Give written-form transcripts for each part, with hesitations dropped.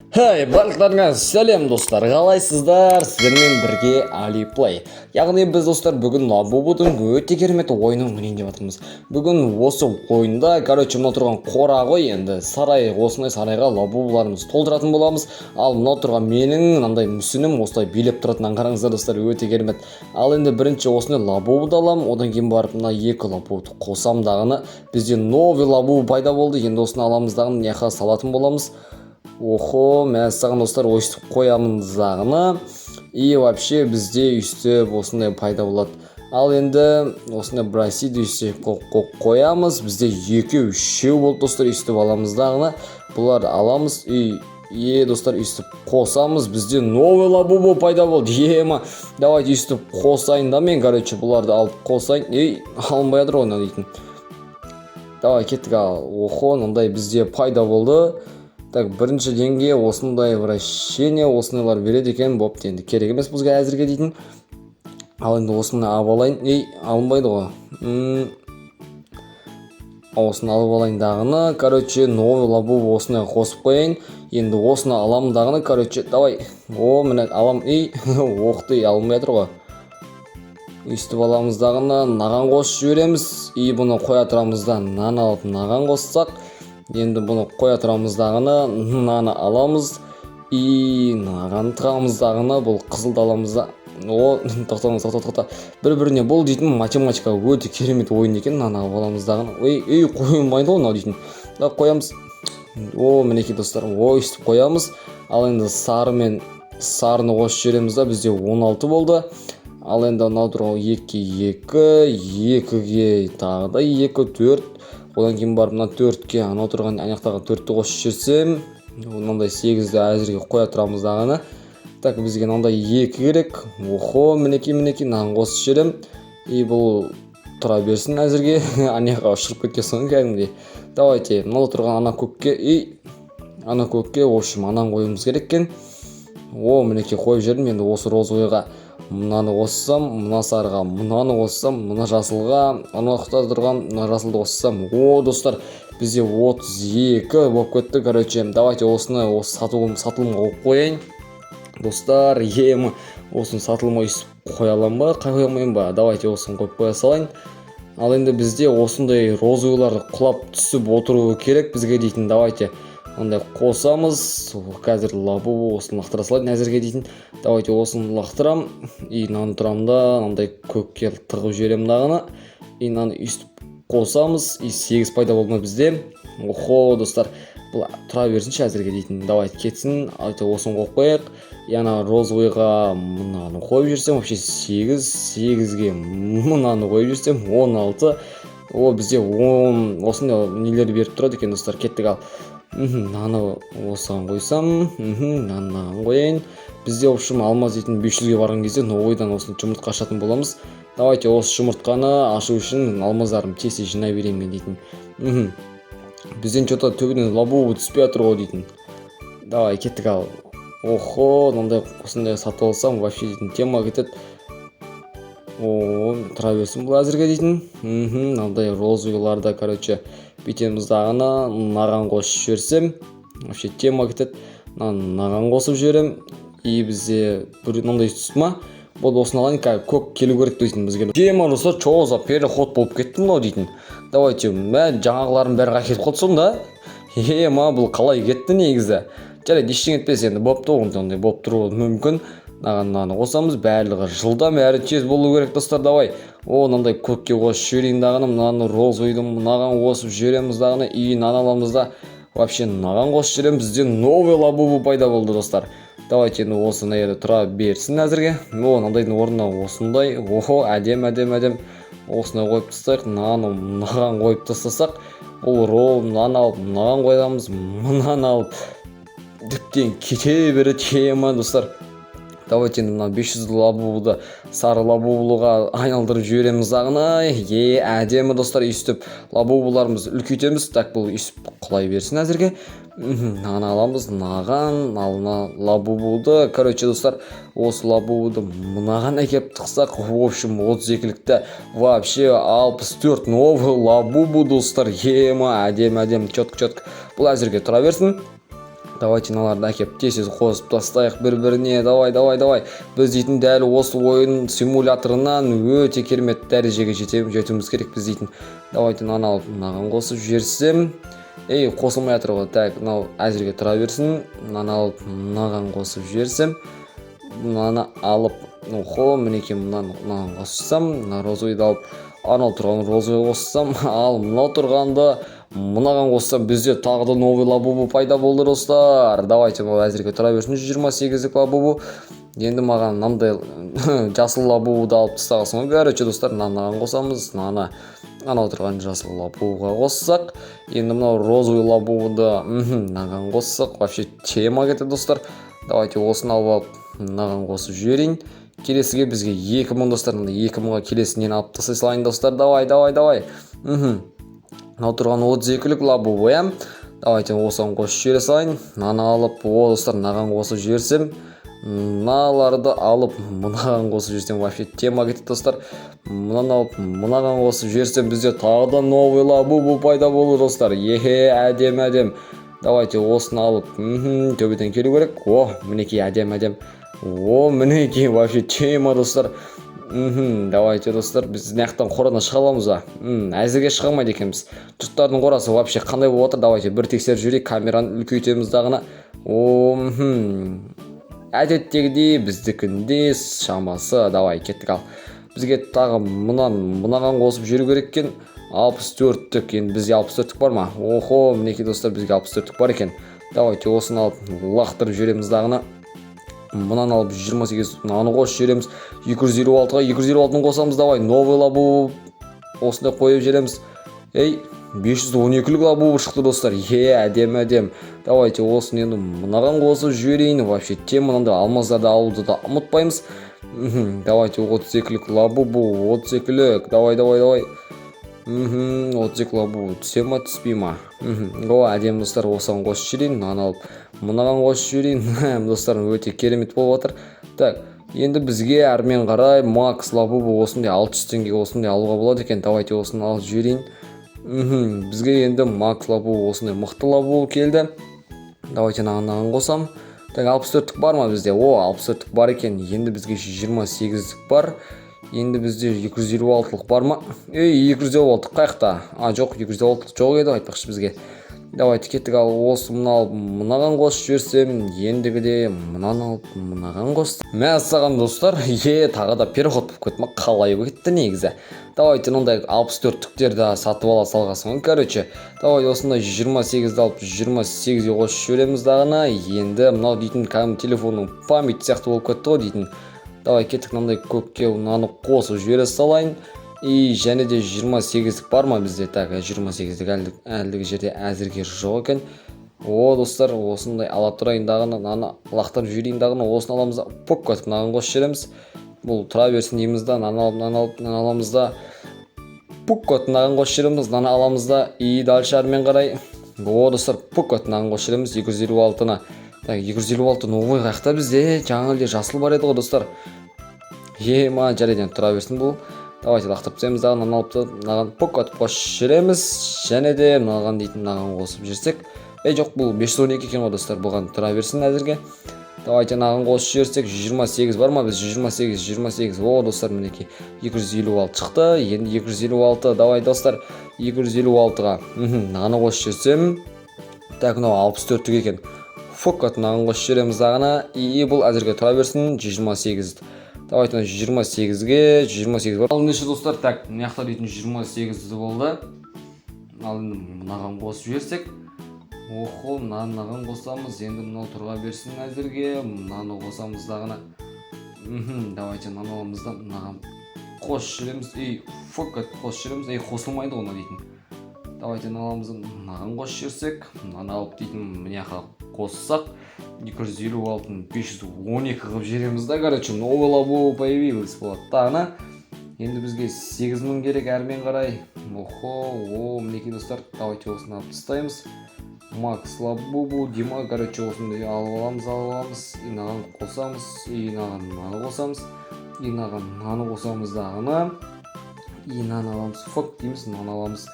Барлықтарыңа сәлем достар, қалайсыздар? Сіздермен бірге Алиплей. Яғни біз достар бүгін Лабубудың өте керемет ойынын ойнайын деп жатырмыз. Бүгін осы ойында, мына тұрған қора ғой, енді сарай, осындай сарайға Лабубуларымыз толтыратын боламыз. Ал мына тұрған менің мынандай мүсінім осылай билеп тұратынын қараңыздар достар, өте керемет. Ал енді бірінші осындай Лабубуды аламын, одан кейін барып мына екі Лабубуды қосам дағыны. Бізде новый Лабубу пайда болды. Енді осыны аламыз дағыны неқа салатын боламыз. Охо, мәссаған достар, ойыстып қоямыз дағыны. И вообще бізде үсті осындай пайда болады. Ал енді осындай брасиді үсті қоямыз. Бізде үшеу болды достар, үсті аламыз дағыны. Бұлар аламыз. Достар, үсті қосамыз. Бізде новый Лабубу пайда болды. Давайте үсті қосайын да мен, бұларды алып қосайын. Алынбай жатыр ойна дейтін. Давай кеттік ал. Охо, мындай бізде пайда болды. Так, бірінші деңгей осындай вращение, осындайлар береді екен, бопты, енді керек емес бізге әзірге дейтін. Ал енді осыны алып алайын. Алынбайды ғой. Осыны алып алайын дағыны. Новый Лабубу осыны қосып қойайын. Енді осыны аламын дағыны. Давай. Міне алам. Оқты, алынбай жатыр ғой. Үстіп аламыз дағыны. Наған қосып жібереміз. Бұны қоя тұрамызда нан алып наған қоссақ. Енді бұны қоя тұрамыздағыны, наны аламыз. Наған тұрамыздағыны, бұл қызылды аламызда. Тоқта. Бір-біріне бұл дейтін математика өте керемет ойын екен, наны аламыздағыны. Қойылмайды ғой, дейтін. Қоямыз. Мінеки достар, өстіп қоямыз. Ал енді сары мен сарыны қосып жібереміз да, бізде 16 болды. Ал енді мынау тұрған 2-2-2-ге тағы да 2-4. Одан кейін барып мына 4-ке, анау тұрған аяқтағы 4-ті қосып жүрсем, мынандай 8-ді әзірге қоя тұрамыз дағыны. Так, бізге мынандай 2 керек. Охо, мінеки, нан қосып жүрем. Бұл тұра берсін әзірге. Анияға ұшырып кеткен соң кәдімгідей. Давайте, мынау тұрған ана көкке, анан қойымыз керек екен. Мінеки қойып жерім. Енді осы розовыйға мынаны қоссам, мына сарыға мынаны қоссам, мына жасылға, анақта тұрған мына жасылды қоссам. Достар, бізде 32 болып кетті. Давайте осыны сатылымға қойып қояйын. Достар, осыны сатылымға қоя алам ба, қоя алмайын ба? Давайте осыны қойып қоя салайын. Ал енді бізде осындай розовыйлар құлап түсіп отыруы керек бізге дейтін. Давайте ондай қосамыз. Қазір Лабубу осыны лақтыра салайын әзірге дейтін. Давайте осыны лақтырам. Наны тұрамда, ондай көкке тығып жіберем дағыны. Наны үстіп қосамыз. 8 пайда болды бізде. Охо, достар, бұл тұра берсінші әзірге дейтін. Давайте кетсін. Осыны қойып қояйық. Яна розовыйға мынаны қойып жүрсем, вообще 8-ге мынаны қойып жүрсем, 16. Бізде осындай нелер беріп тұрады екен, достар. Кеттік ал. Наны осыған қойсам, наны қойайын. Бізде общем алмаз дейтін 500-ге барған кезде новойдан осыны жұмыртқа ашатын боламыз. Давайте осы жұмыртқаны ашу үшін алмаздарым тесе жинай берейін мен дейтін. Бізден что-то төбеден Лабубу түспей жатыр ғой дейтін. Давай кеттік ал. Охо, осындай сатып алсам вообще дейтін тема кетеді. Тұра берсін бұл әзірге дейтін. Мынандай розовыйларда бүйтеміз дағыны, наған қосып жіберсем, вообще тема кетеді. Наған қосып жіберем. Бізде мынандай түсті ма? Бұл осыны алайын, көк келу керек дейтін бізге. Тема достар, чоғыза переход болып кеттім мынау дейтін. Давайте, жаңағыларым бәрі қайтып қалды сонда. Бұл қалай кетті негізі? Жарайды, ештеңе етпес енді, бопты, ондай болып тұруы мүмкін. Наны қосамыз, бәрлігі жылдам әрі тез болу керек достар. Давай, мынандай көкке қосып жіберейін дағыны, мынаны розовыйды мынаған қосып жібереміз дағыны. Наны аламыз да, вообще наған қосып жібереміз. Бізде новый Лабубу пайда болды достар. Давайте енді осыны тұра берсін әзірге. Мынандайдың орнына осындай. Әдем. Осыны қойып тастайық. Наған қойып тастасақ, наны алып наған қойамыз, мынаны алып дүптен кете бері тема достар. Давайте енді мына 500 Лабубуды сары Лабубулыға айналдырып жібереміз дағыны. Әдемі достар, үстіп Лабубуларымыз үлкейтеміз. Так, бұл үстіп құлай берсін әзірге. Наны аламыз, наған, алына Лабубуды. Достар, осы Лабубуды мынаған әкеп тықсақ, в общем, 32-лікті вообще 64 новый Лабубу достар. Әдем, чөткі. Бұл әзірге тұра берсін. Давайте мыналарды әкеп тез қосып тастайық бір-біріне. Давай. Біз дейтін дәл осы ойын симуляторынан өте керемет дәрежеге жетуіміз керек біз дейтін. Давайте мынаны алып мынаған қосып жіберсем. Қосылмай жатыр ғой. Так, мынау әзірге тұра берсін. Мынаны алып мынаған қосып жіберсем. Мынаны алып, мінекей мынаны қоссам, мына розовыйды алып, анау тұрған розовый қоссам, ал мынау тұрғанды мынаған қоссам, бізде тағы да новый лабубу пайда болды, достар. Давайте бұл әзірге тұра берсін. 128-лік лабубу. Енді маған мынандай жасыл лабубуды алып тастағасын. Короче, достар, мынаған қосамыз. Анау тұрған жасыл лабубуға қоссақ, енді мынау розовый лабубуды мынаған қоссақ, вообще тема кетті, достар. Давайте осыны алып мынаған қосып жіберейін. Келесіге бізге 2000, достар. 2000-ға келесінен алып тастай салайын, достар. Давай. Мынау тұрған 32-лік лабубу, Давайте осыған қосып жібере салайын. Мынаны алып, достар, мынаған қосып жіберсем, мыналарды алып мынаған қосып жіберсем, вообще тема кетті, достар. Мынаны алып мынаған қосып жіберсем, бізде тағы да новый лабубу пайда болды, достар. Әдем. Давайте осыны алып, төбеден келу керек. Мінекей әдем. Мінекей вообще тема, достар. Давайте, достар, біз наяқтан қорадан шыға аламыз ба? Әзірге шыға алмайды екенбіз. Жұрттардың қорасы вообще қандай болып отыр? Давайте бір тексеріп жіберейік, камераны үлкейтеміз дағына. Әдеттегідей біздікінде шамасы. Давай, кеттік ал. Бізге тағы мынаған қосып жүру керек екен. 64-тік, енді бізде 64-тік бар ма? Мінекей, достар, бізге 64-тік бар екен. Давайте осыны алып лақтырып жібереміз дағына. Мынаны алып 28, мынаны қосып жібереміз. 256-ға 256-ны қосамыз. Давай, новый лабубу осында қойып жібереміз. 512-лік лабубу шықты, достар. Әдем. Давайте осыны енді мынаған қосып жіберейін. Вообще тем мынандай алмаздарды алуды да ұмытпаймыз. Давайте 32-лік лабубу, 32-лік. Давай. 32 лабубу түсе ма, түспей ма? Әдем, достар, осыған қосып жіберейін. Мынаны алып мынаған қосып жіберейін. Достар, өте керемет болып отыр. Так, енді бізге әрмен қарай Макс лабубу осындай 600 теңгеге осындай алуға болады екен. Давайте осыны алып жіберейін. Бізге енді Макс лабубу осындай мықты лабубу келді. Давайте мынаған қосам. Так, 64-тік бар ма бізде? 64-тік бар екен. Енді бізге 28-тік бар. Енді бізде 256-лық бар ма? 256-лық қайықта? Жоқ, 256-лық жоқ еді, айтпақшы бізге. Давайте кеттік ал, осы мынаған қосып жіберсем, ендігіде мынаны алып мынаған қосып. Мәссаған, достар, тағы да переход болып кетті ма? Қалай кетті негізі? Давайте мынандай 64-тіктерді сатып ала салғасын. Короче, давай осындай 28-ді алып 28-ге қосып жібереміз дағына. Енді мынау дейтін кәдімгі телефонның память сияқты болып кетті ғой дейтін. Давай кеттік мынандай көкке мынаны қосып жібере салайын. Және де 28-лік бар ма бізде? Так, 28-лік әлдігі жерде әзірге жоқ екен. Достар, осындай ала тұрайын дағына, мынаны лақтырып жіберейін дағына, осыны аламыз да, көтіп мынаған қосып жібереміз. Бұл тұра берсін дейміз да, мынаны аламыз да, көтіп мынаған қосып жібереміз, мынаны аламыз да, дальше әрмен қарай. Достар, көтіп мынаған қосып жібереміз 256-ны. Так, 256 новый қайықта бізде жаңа жасыл бар еді ғой, достар. Жарайдан тұра берсін бұл. Давайте лақтырып тіземіз дағын, мынаған көтіп қосып жібереміз. Және де мынаған дейтін мынаған қосып жүрсек. Жоқ, бұл 512 екен ғой, достар, бұған тұра берсін әзірге. Давайте мынаған қосып жіберсек, 128 бар ма біз? 128. Достар, мінекей 256 шықты. Енді 256. Давай, достар, 256-ға мынаны қосып жіберсем. Так, мынау 64-тік екен. Мынаған қосып жібереміз дағына. Бұл әзірге тұра берсін 28. Давайте 28-ге бар. Ал неше, достар? Так, мынаяқта дейтін 28 болды. Ал мынаған қосып жіберсек. Мынаған қосамыз. Енді мынау тұрға берсін әзірге. Мынаны қосамыз дағына. Давайте мынаны аламыз да мынаған қосып жібереміз. Қосып жібереміз. Қосылмайды ғой дейтін. Давайте аламыз да мынаған қосып жіберсек. Мынаны алып дейтін мынаяққа қоссақ. 256-ны 512 қылып жібереміз да. Короче, новый лабубу появилась болады дағына. Енді бізге 8000 керек әрмен қарай. Мінекей, достар, давайте осыны алып тастаймыз. Макс лабубу, Дима, короче, осындай алып аламыз. Мынаған қосамыз. Мынаны қосамыз. Мынаны қосамыз дағына. Мынаны аламыз. Фок дейміз, мынаны аламыз.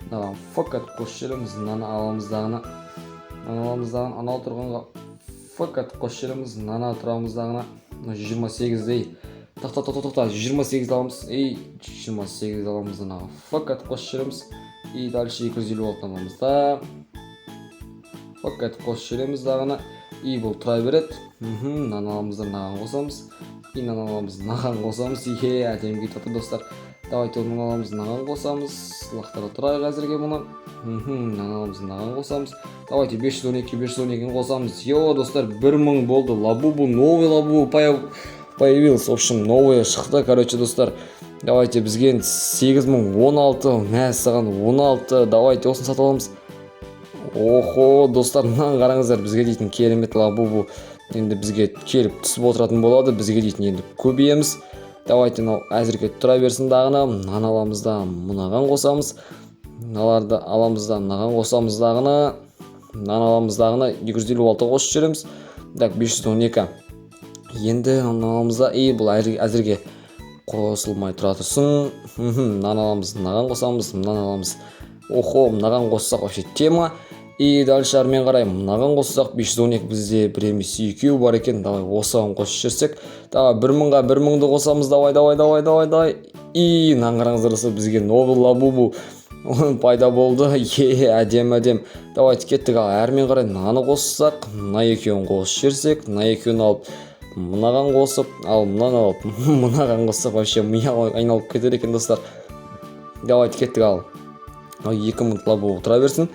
Мынаған фок атып қосып жібереміз. Мынаны аламыз дағына. Мынаны аламыз дагы анау тұрғанға факат қосып жібереміз. Мынаны тұрамыз дагы 28-дей. Тоқта 128 аламыз. 128 аламыз дагы факат қосып жібереміз. И дальше 256 аламыз да. Факат қосып жібереміз дагы. И бұл тұра береді. Мынаны аламыз да мынаған қосамыз. И мынаны аламыз мынаған қосамыз. Әдемі кетіп жатыр достар. Давайте мынаны аламыз мынаған қосамыз. Лақтыра тұрайық әзірге мұны. Мынаны аламыз мынаған қосамыз. Давайте 512-512 қосамыз. Йо, достар, 1000 болды. Лабубу, новый лабубу появился. В общем, новый шықты, короче, достар. Давайте бізге 8016, мәссаған 16. Давайте осын сатып аламыз. Охо, достар, мынаны қараңыздар, бізге дейтін керемет лабубу. Енді бізге келіп түсіп отыратын болады. Бізге дейтін енді көбейеміз. Давайте әзірге тұра берсін дағына. Мынаны аламыз да мынаған қосамыз. Мыналарды аламыз да мынаған қосамыз дағына. Мынаны аламыз дағына 256 қосып жібереміз. Так, 512. Енді мынаны аламыз да, бұл әзірге қосылмай тұра тұрсын. Мынаны аламыз, мынаған қосамыз, мынаны аламыз. Охо, мынаған қоссақ вообще тема. И дальше армен қарай, мынаған қоссақ 512 бізде бір емес екеу бар екен. Давай осыған қосып жіберсек. Давай 1000-ға 1000-ды қосамыз. Давай. И мынаны қараңыздар, бізге новый лабубу пайда болды. Әдем. Давайте кеттік. Әрмен қарай мынаны қоссақ, мына екеуін қосып жіберсек, мына екеуін алып мынаған қосып, ал мынаны алып мынаған қоссақ вообще мия айналып кетер екен достар. Давайте кеттік. Ал 2000 лабубу тұра берсін.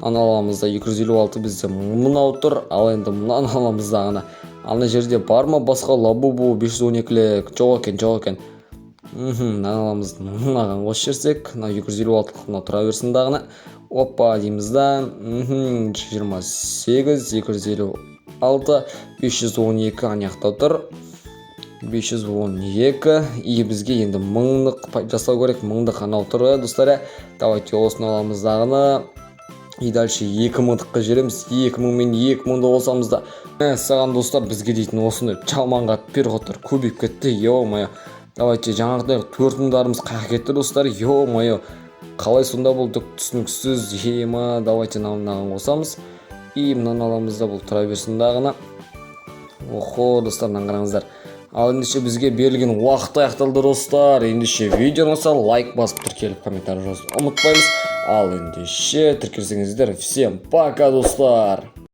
Аны аламыз да 256 бізде мынау тұр. Ал енді мынаны аламыз да ана. Ана жерде бар ма басқа лабубу 512-лік? Жоқ екен. Мынаны аламыз, мынаған қосып жіберсек, 256-лықына тұра берсін дағына. Опа дейміз да. 28, 256, 512 анаяқта тұр. 512. И бізге енді 1000-лық жасау керек. 1000-лық анау тұр, достар. Давайте осыны аламыз дағына. И дальше 2000-лыққа жібереміз. 2000 мен 2000-ды қосамыз да. Саған достар, бізге дейтін осыны чалманға перғоттар көбейіп кетті. Йо-майо. Давайте жаңағыдай 4000-дарымыз қайық кетті достар. Йо-майо. Қалай сонда болдық, түсініксіз. Давайте мынаған қосамыз. И мынаны аламыз да, бұл тұра берсін дағына. Охо, достар, мынаны қараңыздар. Ал ендеше бізге берілген уақыт аяқталды достар. Ендеше видеоны лайк басып тіркеліп комментарий жазуды ұмытпаймыз. Ал ендеше тіркелсеңіздер, всем пока достар.